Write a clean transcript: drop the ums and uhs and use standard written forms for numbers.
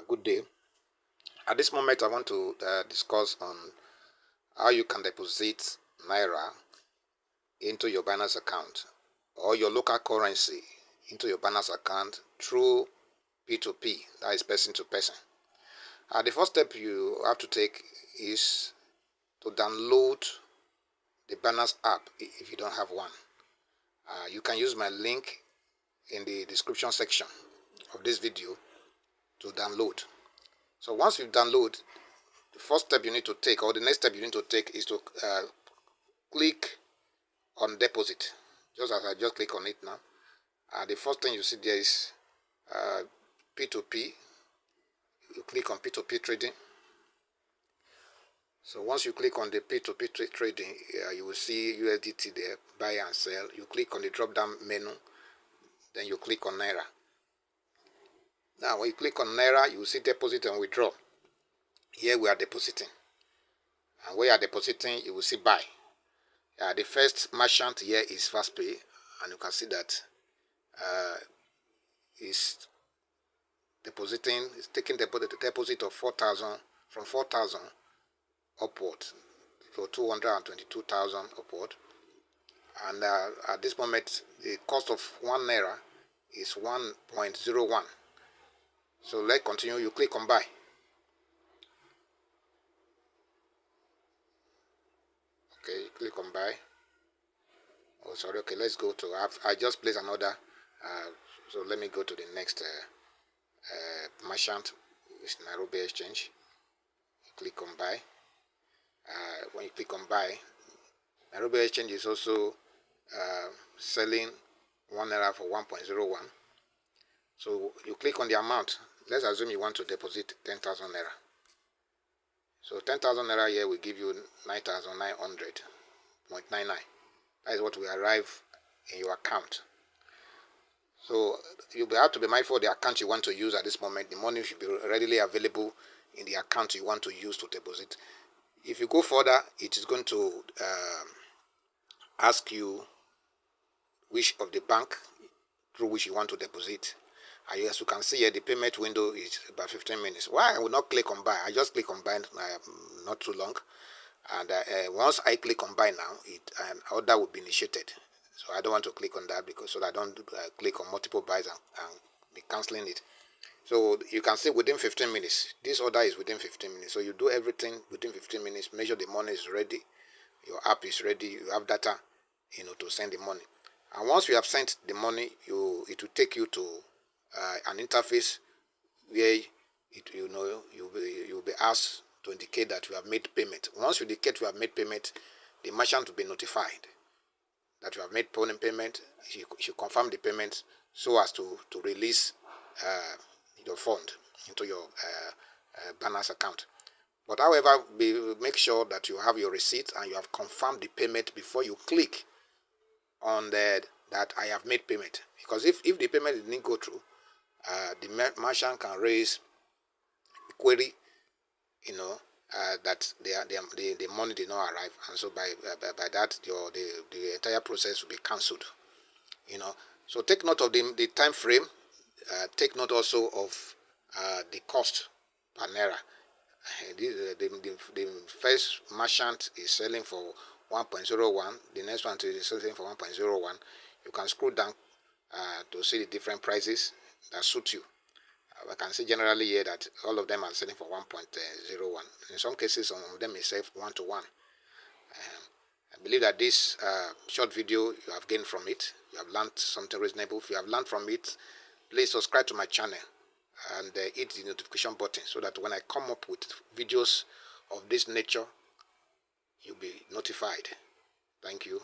Good day. At this moment, I want to discuss on how you can deposit Naira into your Binance account or your local currency into your Binance account through P2P, that is person to person. The first step you have to take is to download the Binance app if you don't have one. You can use my link in the description section of this video to download. So once you download, the first step you need to take, or the next step you need to take, is to click on deposit. Just as I just click on it now, the first thing you see there is P2P. You click on P2P trading. So once you click on the P2P trading, you will see USDT there, buy and sell. You click on the drop down menu, then you click on Naira. Now when you click on Naira, you will see deposit and withdraw. Here we are depositing, and where you are depositing, you will see buy. The first merchant here is FastPay, and you can see that is depositing, is taking the deposit of 4,000 from 4,000 upward to 222,000 upward. And at this moment, the cost of 1 Naira is 1.01. So let's continue. You click on buy. Okay, you click on buy. Oh, sorry. Okay, let's go to. I just placed an order. So let me go to the next merchant, which is Nairobi Exchange. You click on buy. When you click on buy, Nairobi Exchange is also selling 1 Naira for 1.01. So you click on the amount. Let's assume you want to deposit 10,000 Naira. So 10,000 Naira here will give you 9,900.99. That is what will arrive in your account. So you have to be mindful of the account you want to use at this moment. The money should be readily available in the account you want to use to deposit. If you go further, it is going to ask you which of the bank through which you want to deposit. And as you can see here, the payment window is about 15 minutes. Why I will not click on buy? I just click on buy not too long. And once I click on buy now, an order will be initiated. So I don't want to click on that because so that I don't click on multiple buys and be canceling it. So you can see within 15 minutes, this order is within 15 minutes. So you do everything within 15 minutes, make sure the money is ready, your app is ready, you have data, to send the money. And once you have sent the money, it will take you to an interface where you'll be asked to indicate that you have made payment. Once you indicate you have made payment, the merchant will be notified that you have made payment. You should confirm the payment so as to release your fund into your Binance account. But however, make sure that you have your receipt and you have confirmed the payment before you click on that I have made payment. Because if the payment didn't go through, the merchant can raise a query, that the money did not arrive, and so by that the entire process will be cancelled. So take note of the time frame. Take note also of the cost per Naira. The first merchant is selling for 1.01. The next one is selling for 1.01. You can scroll down to see the different prices that suit you. I can see generally here that all of them are selling for 1.01. In some cases, some of them may sell 1 to 1. I believe that this short video, you have gained from it. You have learned something reasonable. If you have learned from it, please subscribe to my channel and hit the notification button so that when I come up with videos of this nature, you'll be notified. Thank you.